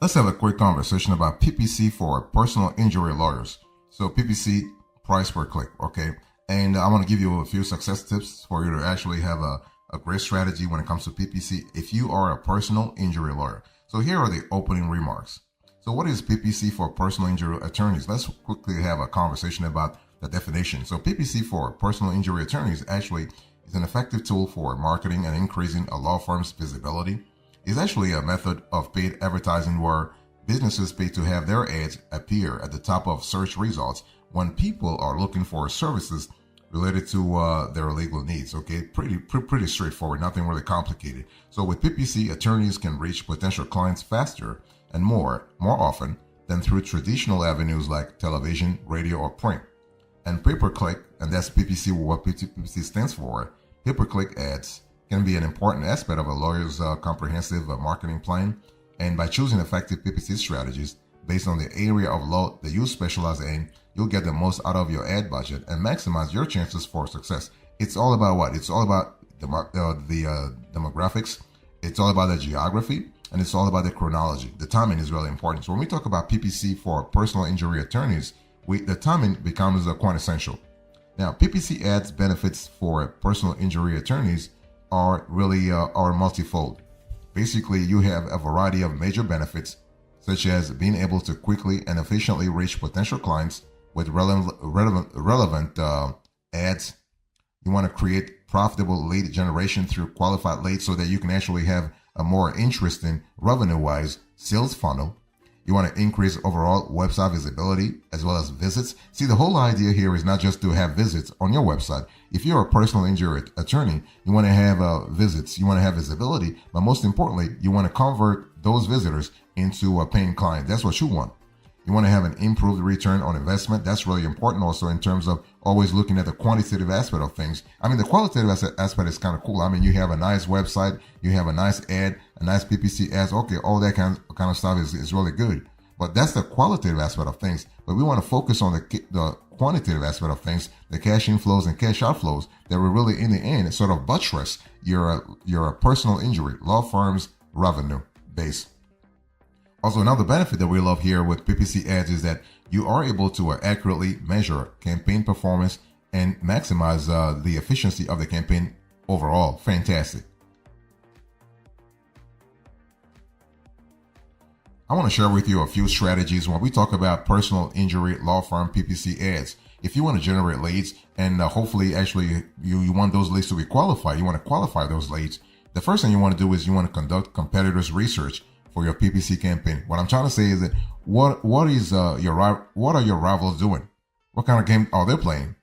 Let's have a quick conversation about PPC for personal injury lawyers. So PPC, price per click, okay? And I want to give you a few success tips for you to actually have a great strategy when it comes to PPC if you are a personal injury lawyer. So here are the opening remarks. So what is PPC for personal injury attorneys? Let's quickly have a conversation about the definition. So PPC for personal injury attorneys actually is an effective tool for marketing and increasing a law firm's visibility. It's actually a method of paid advertising where businesses pay to have their ads appear at the top of search results when people are looking for services related to their legal needs. Okay, pretty straightforward, nothing really complicated. So with PPC, attorneys can reach potential clients faster and more often than through traditional avenues like television, radio, or print. And pay-per-click, and that's PPC, what PPC stands for, pay-per-click ads can be an important aspect of a lawyer's comprehensive marketing plan. And by choosing effective PPC strategies based on the area of law that you specialize in, you'll get the most out of your ad budget and maximize your chances for success. It's all about what? It's all about the demographics. It's all about the geography, and it's all about the chronology. The timing is really important. So when we talk about PPC for personal injury attorneys, the timing becomes quite essential. Now, PPC ads benefits for personal injury attorneys are really multifold. Basically, you have a variety of major benefits, such as being able to quickly and efficiently reach potential clients with relevant ads. You want to create profitable lead generation through qualified leads so that you can actually have a more interesting revenue-wise sales funnel. You want to increase overall website visibility as well as visits. See, the whole idea here is not just to have visits on your website. If you're a personal injury attorney, you want to have visits, you want to have visibility, but most importantly, you want to convert those visitors into a paying client. That's what you want. You want to have an improved return on investment. That's really important also in terms of always looking at the quantitative aspect of things. I mean, the qualitative aspect is kind of cool. I mean, you have a nice website, you have a nice ad, a nice PPC ads. Okay, all that kind of stuff is really good. But that's the qualitative aspect of things. But we want to focus on the quantitative aspect of things, the cash inflows and cash outflows that will really, in the end, sort of buttress your personal injury law firm's revenue base. Also, another benefit that we love here with PPC ads is that you are able to accurately measure campaign performance and maximize the efficiency of the campaign overall. Fantastic. I want to share with you a few strategies when we talk about personal injury law firm PPC ads. If you want to generate leads and hopefully actually you want those leads to be qualified, you want to qualify those leads, the first thing you want to do is you want to conduct competitors research for your PPC campaign. What I'm trying to say is that what are your rivals doing? What kind of game are they playing?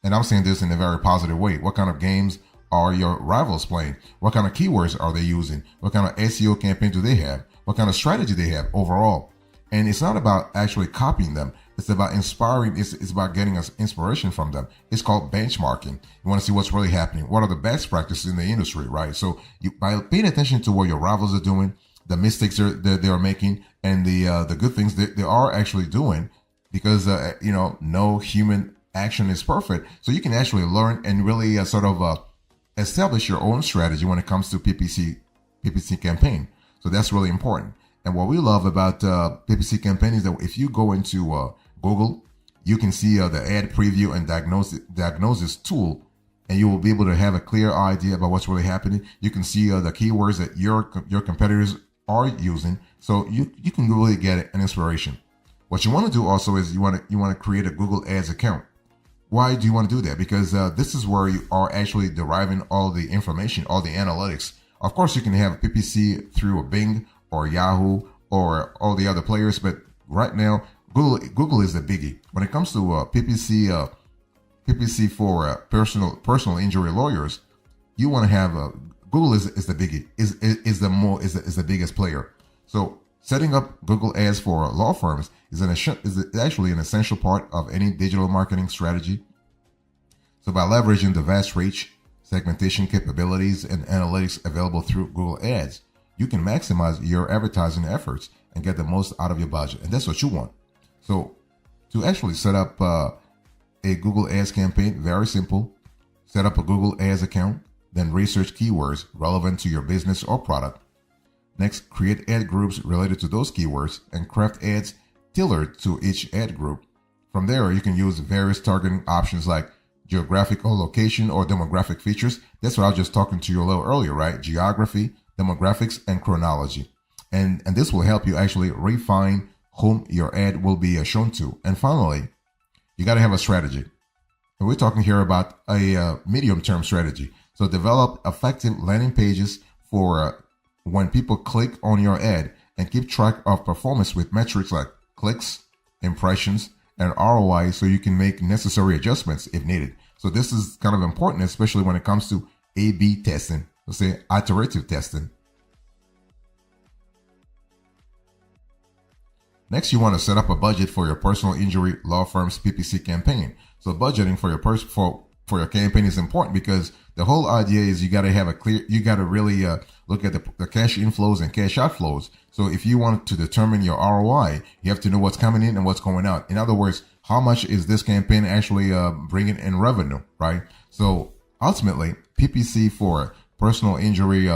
And I'm saying this in a very positive way. What kind of games are your rivals playing? What kind of keywords are they using? What kind of SEO campaign do they have? What kind of strategy they have overall? And it's not about actually copying them. It's about inspiring. It's about getting us inspiration from them. It's called benchmarking. You want to see what's really happening. What are the best practices in the industry, right? So by paying attention to what your rivals are doing, the mistakes they are making, and the good things they are actually doing, because no human action is perfect. So you can actually learn and really establish your own strategy when it comes to PPC campaign. So that's really important. And what we love about PPC campaign is that if you go into Google, you can see the ad preview and diagnosis tool, and you will be able to have a clear idea about what's really happening. You can see the keywords that your competitors are using, so you can really get an inspiration. What you want to do also is you want to create a Google Ads account. Why do you want to do that? Because this is where you are actually deriving all the information, all the analytics. Of course, you can have PPC through a Bing or Yahoo or all the other players, but right now Google is the biggie when it comes to PPC for personal injury lawyers. You want to have Google is the biggie, is the biggest player. So setting up Google Ads for law firms is actually an essential part of any digital marketing strategy. So by leveraging the vast reach, segmentation capabilities, and analytics available through Google Ads, you can maximize your advertising efforts and get the most out of your budget. And that's what you want. So to actually set up a Google Ads campaign, very simple. Set up a Google Ads account, then research keywords relevant to your business or product. Next, create ad groups related to those keywords and craft ads tailored to each ad group. From there, you can use various targeting options like geographical location or demographic features. That's what I was just talking to you a little earlier, right? Geography, demographics, and chronology. And this will help you actually refine whom your ad will be shown to. And finally, you got to have a strategy. And we're talking here about a medium-term strategy. So develop effective landing pages for when people click on your ad, and keep track of performance with metrics like clicks, impressions, and ROI, so you can make necessary adjustments if needed. So this is kind of important, especially when it comes to A/B testing, let's say iterative testing. Next, you want to set up a budget for your personal injury law firm's PPC campaign. So budgeting for your for your campaign is important, because the whole idea is you got to have you got to really look at the cash inflows and cash outflows. So if you want to determine your ROI, you have to know what's coming in and what's going out. In other words, how much is this campaign actually bringing in revenue, right? So ultimately, PPC for personal injury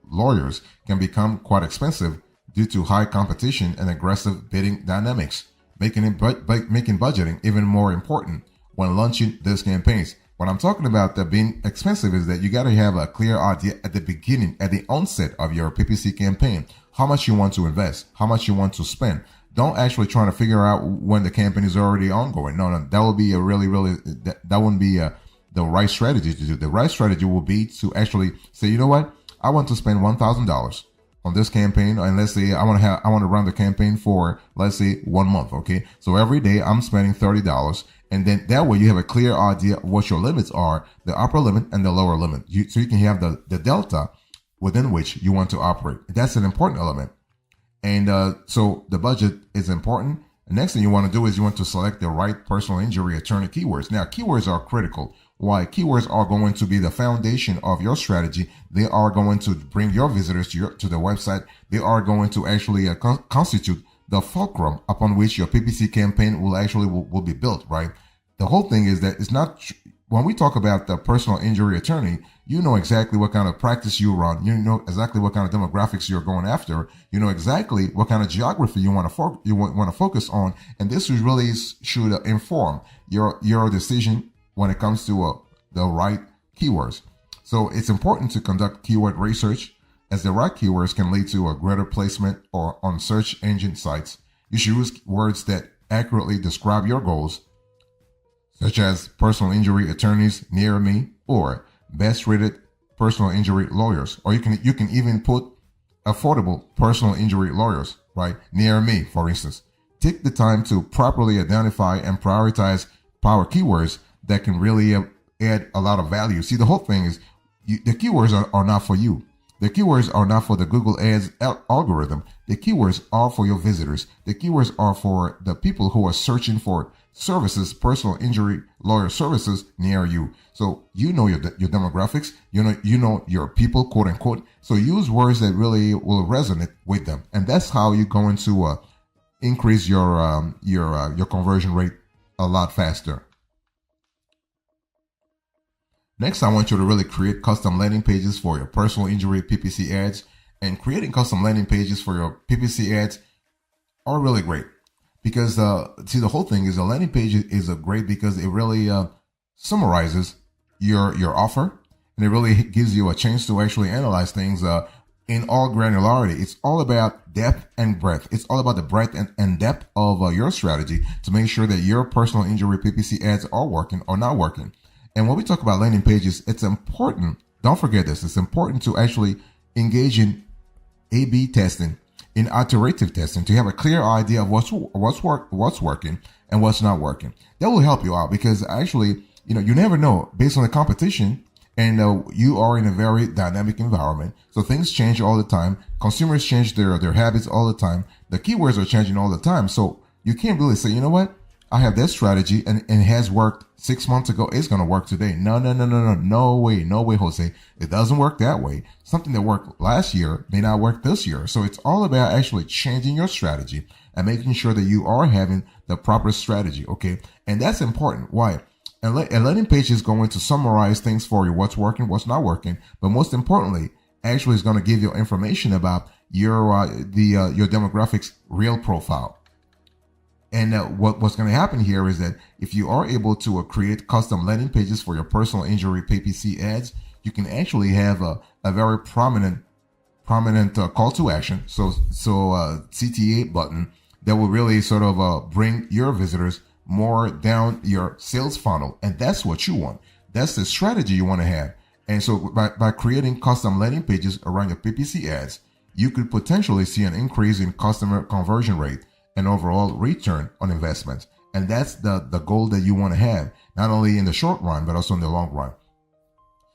lawyers can become quite expensive due to high competition and aggressive bidding dynamics, making budgeting even more important when launching these campaigns. What I'm talking about that being expensive is that you got to have a clear idea at the beginning, at the onset of your PPC campaign, how much you want to invest, how much you want to spend. Don't actually try to figure out when the campaign is already ongoing. No, that would be a that wouldn't be the right strategy to do. The right strategy will be to actually say, you know what, I want to spend $1,000 on this campaign, and let's say I want to run the campaign for, let's say, 1 month. Okay, so every day I'm spending $30. And then that way you have a clear idea of what your limits are, the upper limit and the lower limit. So you can have the delta within which you want to operate. That's an important element. And so the budget is important. The next thing you want to do is you want to select the right personal injury attorney keywords. Now, keywords are critical. Why? Keywords are going to be the foundation of your strategy. They are going to bring your visitors to the website. They are going to actually constitute the fulcrum upon which your PPC campaign will be built, right? The whole thing is that it's not, when we talk about the personal injury attorney, you know exactly what kind of practice you run. You know exactly what kind of demographics you're going after. You know exactly what kind of geography you want to focus on. And this really should inform your decision when it comes to the right keywords. So it's important to conduct keyword research, as the right keywords can lead to a greater placement or on search engine sites. You should use words that accurately describe your goals, such as personal injury attorneys near me or best rated personal injury lawyers. Or you can even put affordable personal injury lawyers, right, near me, for instance. Take the time to properly identify and prioritize power keywords that can really add a lot of value. See, the whole thing is the keywords are not for you. The keywords are not for the Google Ads algorithm. The keywords are for your visitors. The keywords are for the people who are searching for services, personal injury lawyer services near you. So you know your demographics, you know your people, quote unquote. So use words that really will resonate with them, and that's how you're going to increase your conversion rate a lot faster. Next, I want you to really create custom landing pages for your personal injury PPC ads. And creating custom landing pages for your PPC ads are really great, because see, the whole thing is a landing page is great because it really summarizes your offer, and it really gives you a chance to actually analyze things in all granularity. It's all about depth and breadth. It's all about the breadth and depth of your strategy to make sure that your personal injury PPC ads are working or not working. And when we talk about landing pages, it's important. Don't forget this. It's important to actually engage in A/B testing, in iterative testing, to have a clear idea of what's working and what's not working. That will help you out, because actually, you never know based on the competition, and you are in a very dynamic environment. So things change all the time. Consumers change their habits all the time. The keywords are changing all the time. So you can't really say, you know what? I have that strategy and it has worked 6 months ago. It's going to work today. No way, Jose. It doesn't work that way. Something that worked last year may not work this year. So it's all about actually changing your strategy and making sure that you are having the proper strategy. Okay. And that's important. Why? A landing page is going to summarize things for you, what's working, what's not working. But most importantly, actually is going to give you information about your demographics real profile. And what's going to happen here is that if you are able to create custom landing pages for your personal injury PPC ads, you can actually have a very prominent call to action. So CTA button that will really sort of bring your visitors more down your sales funnel. And that's what you want. That's the strategy you want to have. And so by creating custom landing pages around your PPC ads, you could potentially see an increase in customer conversion rate and overall return on investment. And that's the goal that you want to have, not only in the short run, but also in the long run.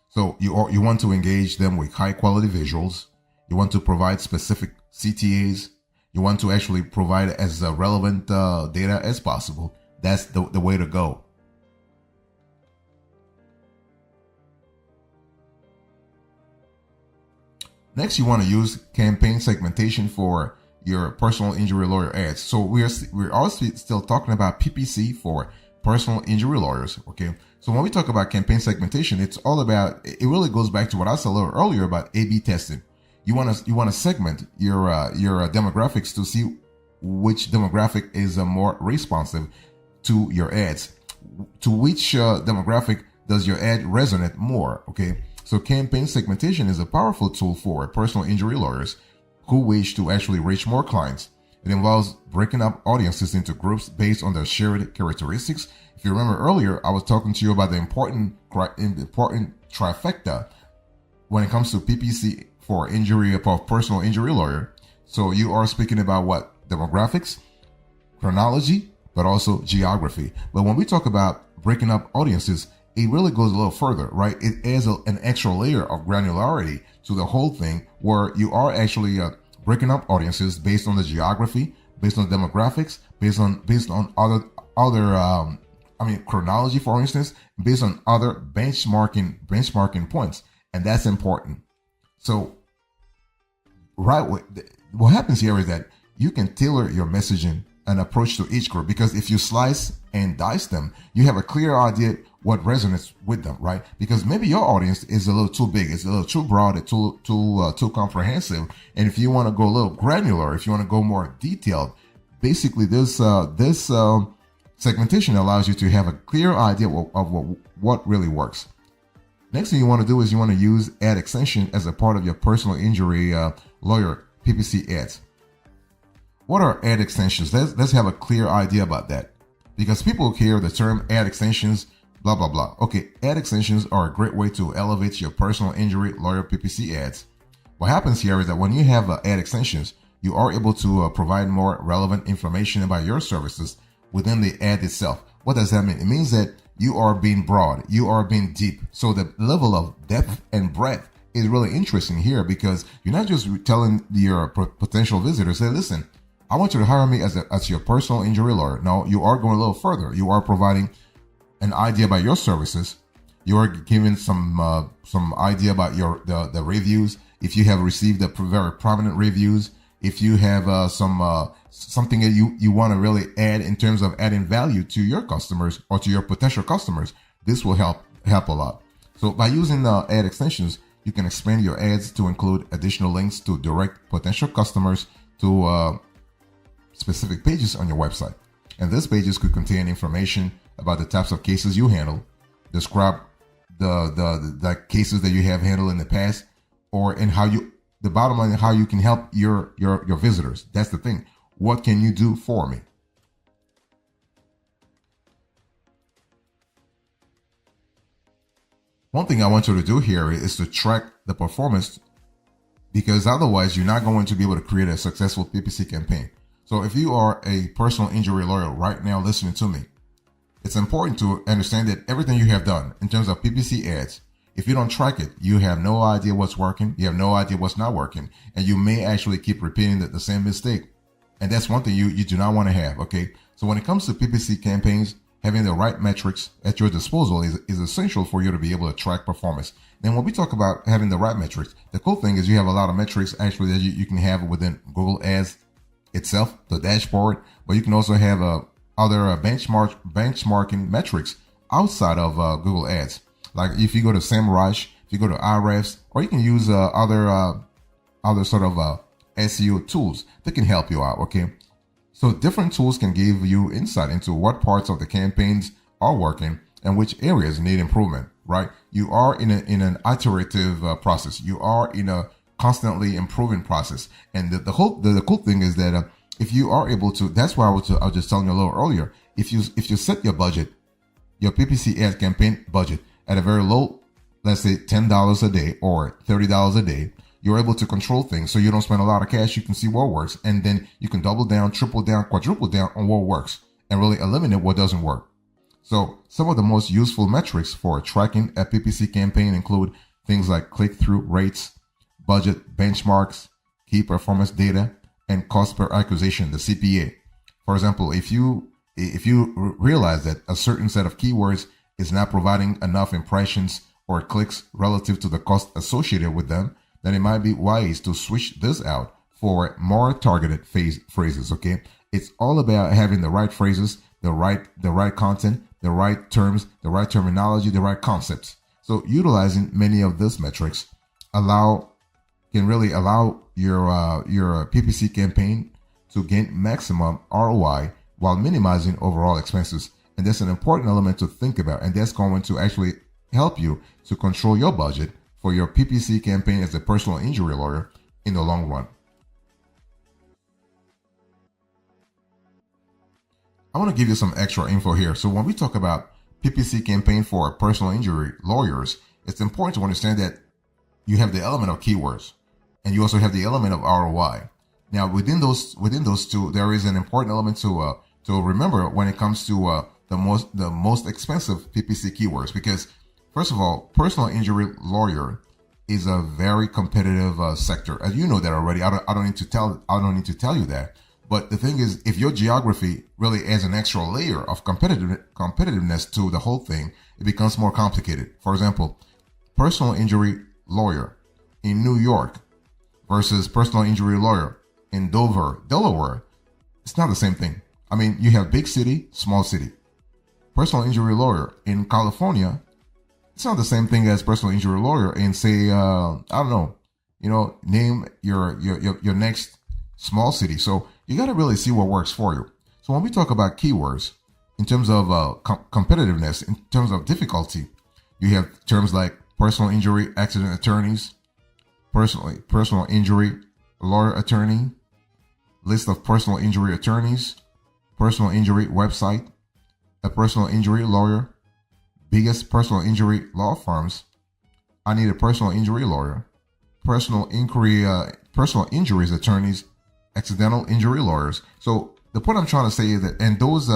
So you want to engage them with high quality visuals. You want to provide specific CTAs. You want to actually provide as relevant data as possible. That's the way to go. Next, you want to use campaign segmentation for your personal injury lawyer ads. So we're also still talking about PPC for personal injury lawyers. Okay. So when we talk about campaign segmentation, it's all about, it really goes back to what I said a little earlier about A/B testing. You want to segment your demographics to see which demographic is more responsive to your ads. To which demographic does your ad resonate more? Okay. So campaign segmentation is a powerful tool for personal injury lawyers who wish to actually reach more clients. It involves breaking up audiences into groups based on their shared characteristics. If you remember earlier, I was talking to you about the important trifecta when it comes to PPC for personal injury lawyer. So you are speaking about what? Demographics, chronology, but also geography. But when we talk about breaking up audiences, it really goes a little further, right? It adds an extra layer of granularity to the whole thing, where you are actually breaking up audiences based on the geography, based on demographics, based on other chronology, for instance, based on other benchmarking points, and that's important. So, what happens here is that you can tailor your messaging and approach to each group, because if you slice and dice them, you have a clear idea what resonates with them, right? Because maybe your audience is a little too big, it's a little too broad, it's too comprehensive. And if you want to go a little granular, if you want to go more detailed, basically this segmentation allows you to have a clear idea of what really works. Next thing you want to do is you want to use ad extension as a part of your personal injury lawyer PPC ads. What are ad extensions? Let's have a clear idea about that, because people hear the term ad extensions, blah, blah, blah. Okay, ad extensions are a great way to elevate your personal injury lawyer PPC ads. What happens here is that when you have ad extensions, you are able to provide more relevant information about your services within the ad itself. What does that mean? It means that you are being broad, you are being deep. So the level of depth and breadth is really interesting here, because you're not just telling your potential visitors, hey, listen, I want you to hire me as your personal injury lawyer. No, you are going a little further. You are providing an idea about your services. You are giving some idea about the reviews. If you have received very prominent reviews, if you have something that you want to really add in terms of adding value to your customers or to your potential customers, this will help a lot. So by using ad extensions, you can expand your ads to include additional links to direct potential customers to specific pages on your website. And these pages could contain information about the types of cases you handle, describe the cases that you have handled in the past, or in the bottom line, how you can help your visitors. That's the thing. What can you do for me? One thing I want you to do here is to track the performance, because otherwise you're not going to be able to create a successful PPC campaign. So if you are a personal injury lawyer right now listening to me, it's important to understand that everything you have done in terms of PPC ads, if you don't track it, you have no idea what's working. You have no idea what's not working. And you may actually keep repeating the same mistake. And that's one thing you do not want to have. Okay. So when it comes to PPC campaigns, having the right metrics at your disposal is essential for you to be able to track performance. Then when we talk about having the right metrics, the cool thing is you have a lot of metrics actually that you can have within Google Ads itself, the dashboard, but you can also have other benchmarking metrics outside of Google Ads. Like if you go to SEMrush, if you go to Ahrefs, or you can use other sort of SEO tools that can help you out. Okay. So different tools can give you insight into what parts of the campaigns are working and which areas need improvement, right? You are in an iterative process. You are in a constantly improving process. And the cool thing is that if you are able to, that's why I was just telling you a little earlier. If you set your budget, your PPC ad campaign budget at a very low, let's say $10 a day or $30 a day, you're able to control things so you don't spend a lot of cash. You can see what works, and then you can double down, triple down, quadruple down on what works and really eliminate what doesn't work. So some of the most useful metrics for tracking a PPC campaign include things like click-through rates, budget benchmarks, key performance data, and cost per acquisition, the CPA. For example, if you realize that a certain set of keywords is not providing enough impressions or clicks relative to the cost associated with them, then it might be wise to switch this out for more targeted phrases. Okay, it's all about having the right phrases, the right content, the right terms, the right terminology, the right concepts. So utilizing many of these metrics can really allow your PPC campaign to gain maximum ROI while minimizing overall expenses. And that's an important element to think about, and that's going to actually help you to control your budget for your PPC campaign as a personal injury lawyer in the long run. I want to give you some extra info here. So when we talk about PPC campaign for personal injury lawyers, it's important to understand that you have the element of keywords and you also have the element of ROI. Now within those two, there is an important element to remember when it comes to the most expensive PPC keywords, because first of all, personal injury lawyer is a very competitive sector. As you know that already. I don't need to tell you that. But the thing is, if your geography really adds an extra layer of competitiveness to the whole thing, it becomes more complicated. For example, personal injury lawyer in New York versus personal injury lawyer in Dover, Delaware, it's not the same thing. I mean, you have big city, small city. Personal injury lawyer in California, it's not the same thing as personal injury lawyer in, say, I don't know, name your next small city. So you got to really see what works for you. So when we talk about keywords in terms of competitiveness, in terms of difficulty, you have terms like personal injury accident attorneys, personal injury lawyer attorney, list of personal injury attorneys, personal injury website, a personal injury lawyer, biggest personal injury law firms, I need a personal injury lawyer, personal injuries attorneys, accidental injury lawyers. So the point I'm trying to say is that, and those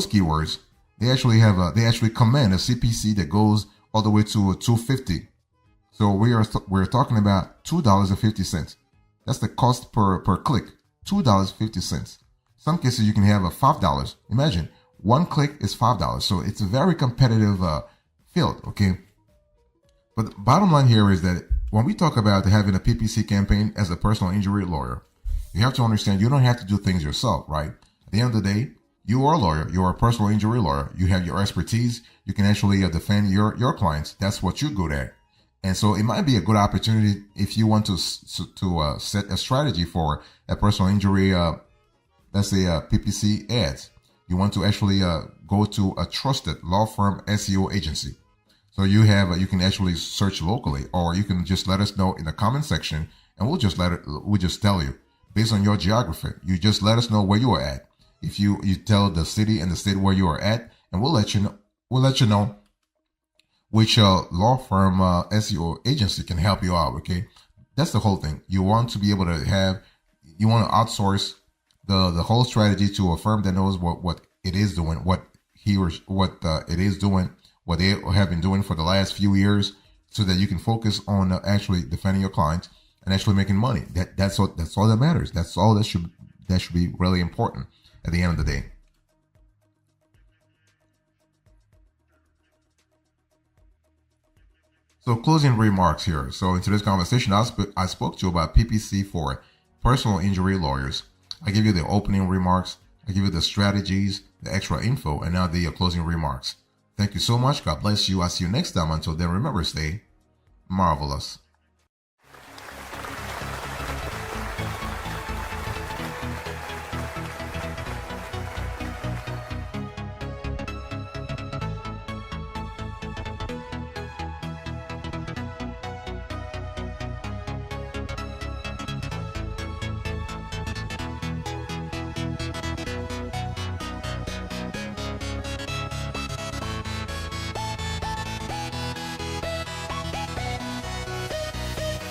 keywords, they actually command a CPC that goes all the way to $2.50. So we're talking about $2.50. That's the cost per click, $2.50. Some cases you can have a $5. Imagine one click is $5. So it's a very competitive field. Okay. But the bottom line here is that when we talk about having a PPC campaign as a personal injury lawyer, you have to understand you don't have to do things yourself, right? At the end of the day, you are a lawyer. You are a personal injury lawyer. You have your expertise. You can actually defend your clients. That's what you're good at. And so it might be a good opportunity if you want to set a strategy for a personal injury, let's say PPC ads. You want to actually go to a trusted law firm SEO agency. So you can actually search locally, or you can just let us know in the comment section, and we'll just tell you based on your geography. You just let us know where you are at. If you tell the city and the state where you are at, and we'll let you know which law firm SEO agency can help you out. Okay, that's the whole thing. You want to be able to you want to outsource the whole strategy to a firm that knows what it is doing, what it is doing, what they have been doing for the last few years, so that you can focus on actually defending your clients and actually making money. That's all that matters. That's all that should be really important at the end of the day. So closing remarks here. So in today's conversation, I spoke to you about PPC for personal injury lawyers. I give you the opening remarks. I give you the strategies, the extra info, and now the closing remarks. Thank you so much. God bless you. I'll see you next time. Until then, remember, stay marvelous.